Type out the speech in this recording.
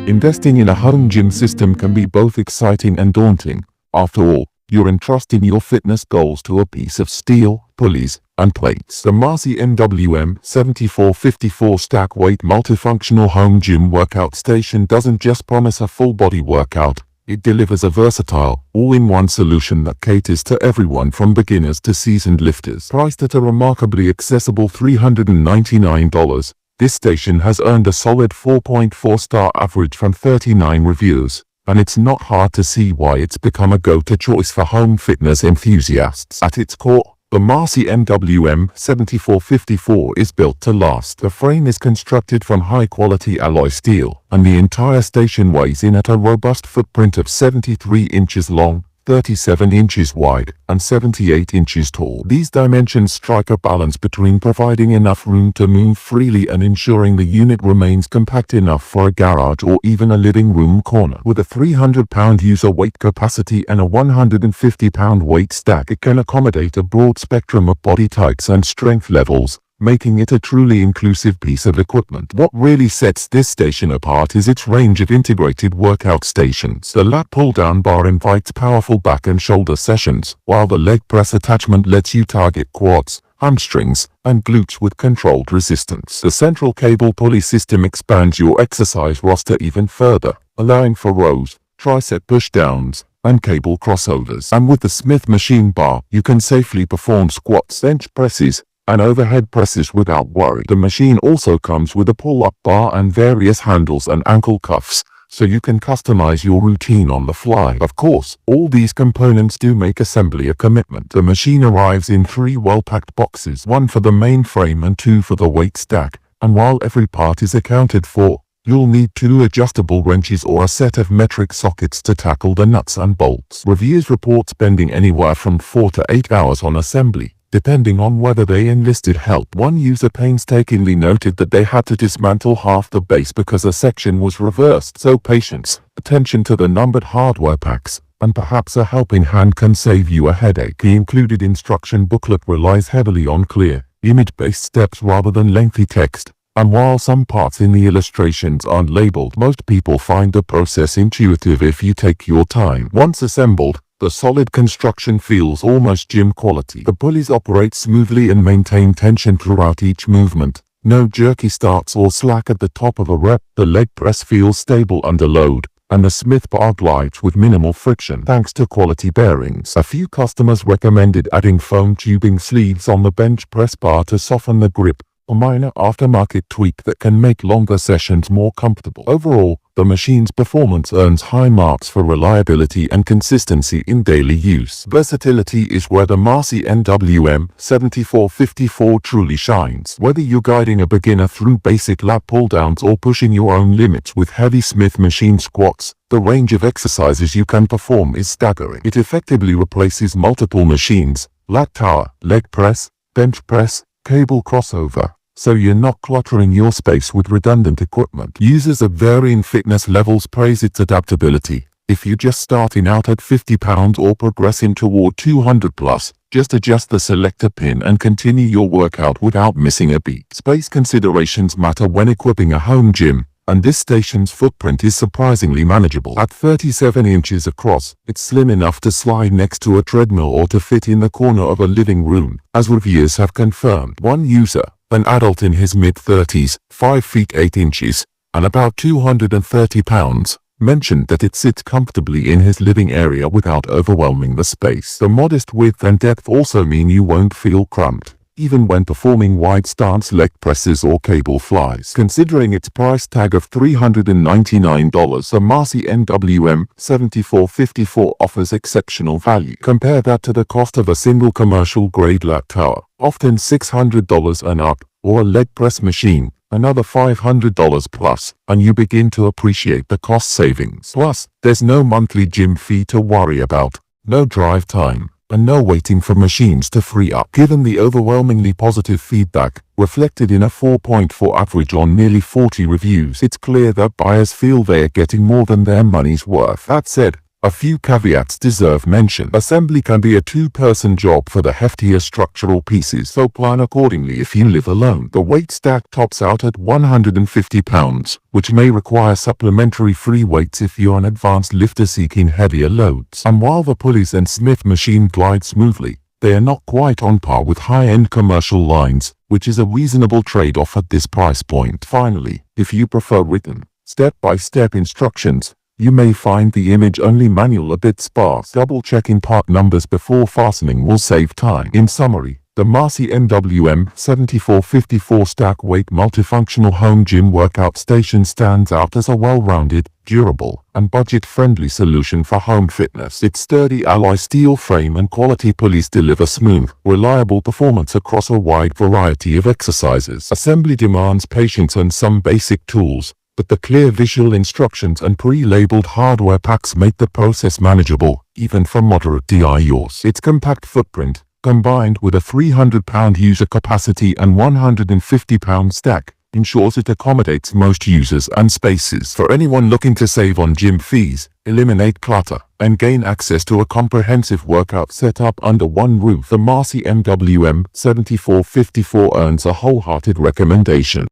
Investing in a home gym system can be both exciting and daunting. After all, you're entrusting your fitness goals to a piece of steel, pulleys, and plates. The Marcy MWM 7454 stack weight multifunctional home gym workout station doesn't just promise a full body workout. It delivers a versatile, all-in-one solution that caters to everyone from beginners to seasoned lifters. Priced at a remarkably accessible $399, this station has earned a solid 4.4-star average from 39 reviews, and it's not hard to see why it's become a go-to choice for home fitness enthusiasts. At its core, the Marcy MWM 7454 is built to last. The frame is constructed from high-quality alloy steel, and the entire station weighs in at a robust footprint of 73 inches long, 37 inches wide, and 78 inches tall. These dimensions strike a balance between providing enough room to move freely and ensuring the unit remains compact enough for a garage or even a living room corner. With a 300-pound user weight capacity and a 150-pound weight stack, it can accommodate a broad spectrum of body types and strength levels, making it a truly inclusive piece of equipment. What really sets this station apart is its range of integrated workout stations. The lat pull-down bar invites powerful back and shoulder sessions, while the leg press attachment lets you target quads, hamstrings, and glutes with controlled resistance. The central cable pulley system expands your exercise roster even further, allowing for rows, tricep pushdowns, and cable crossovers. And with the Smith machine bar, you can safely perform squats, bench presses, and overhead presses without worry. The machine also comes with a pull-up bar and various handles and ankle cuffs, so you can customize your routine on the fly. Of course, all these components do make assembly a commitment. The machine arrives in 3 well-packed boxes, 1 for the main frame and 2 for the weight stack, and while every part is accounted for, you'll need 2 adjustable wrenches or a set of metric sockets to tackle the nuts and bolts. Reviews report spending anywhere from 4 to 8 hours on assembly, depending on whether they enlisted help. One user painstakingly noted that they had to dismantle half the base because a section was reversed. So patience, attention to the numbered hardware packs, and perhaps a helping hand can save you a headache. The included instruction booklet relies heavily on clear, image-based steps rather than lengthy text, and while some parts in the illustrations aren't labeled, most people find the process intuitive if you take your time. Once assembled, the solid construction feels almost gym quality. The pulleys operate smoothly and maintain tension throughout each movement. No jerky starts or slack at the top of a rep. The leg press feels stable under load, and the Smith bar glides with minimal friction thanks to quality bearings. A few customers recommended adding foam tubing sleeves on the bench press bar to soften the grip, a minor aftermarket tweak that can make longer sessions more comfortable. Overall, the machine's performance earns high marks for reliability and consistency in daily use. Versatility is where the Marcy MWM 7454 truly shines. Whether you're guiding a beginner through basic lat pull-downs or pushing your own limits with heavy Smith machine squats, the range of exercises you can perform is staggering. It effectively replaces multiple machines: lat tower, leg press, bench press, cable crossover, so you're not cluttering your space with redundant equipment. Users of varying fitness levels praise its adaptability. If you're just starting out at 50 pounds or progressing toward 200 plus, just adjust the selector pin and continue your workout without missing a beat. Space considerations matter when equipping a home gym, and this station's footprint is surprisingly manageable. At 37 inches across, it's slim enough to slide next to a treadmill or to fit in the corner of a living room, as reviewers have confirmed. One user, an adult in his mid-30s, 5 feet 8 inches, and about 230 pounds, mentioned that it sits comfortably in his living area without overwhelming the space. The modest width and depth also mean you won't feel cramped, even when performing wide stance leg presses or cable flies. Considering its price tag of $399, the Marcy MWM 7454 offers exceptional value. Compare that to the cost of a single commercial-grade lat tower, often $600 and up, or a leg press machine, another $500 plus, and you begin to appreciate the cost savings. Plus, there's no monthly gym fee to worry about, no drive time, and no waiting for machines to free up. Given the overwhelmingly positive feedback, reflected in a 4.4 average on nearly 40 reviews, it's clear that buyers feel they're getting more than their money's worth. That said, A few caveats deserve mention. Assembly can be a two-person job for the heftier structural pieces, so plan accordingly if you live alone. The weight stack tops out at 150 pounds, which may require supplementary free weights if you're an advanced lifter seeking heavier loads. And while the pulleys and Smith machine glide smoothly, they are not quite on par with high-end commercial lines, which is a reasonable trade-off at this price point. Finally, if you prefer written, step-by-step instructions, you may find the image-only manual a bit sparse. Double-checking part numbers before fastening will save time. In summary, the Marcy MWM 7454 stack weight multifunctional home gym workout station stands out as a well-rounded, durable, and budget-friendly solution for home fitness. Its sturdy alloy steel frame and quality pulleys deliver smooth, reliable performance across a wide variety of exercises. Assembly demands patience and some basic tools, but the clear visual instructions and pre-labeled hardware packs make the process manageable, even for moderate DIYers. Its compact footprint, combined with a 300-pound user capacity and 150-pound stack, ensures it accommodates most users and spaces. For anyone looking to save on gym fees, eliminate clutter, and gain access to a comprehensive workout setup under one roof, the Marcy MWM 7454 earns a wholehearted recommendation.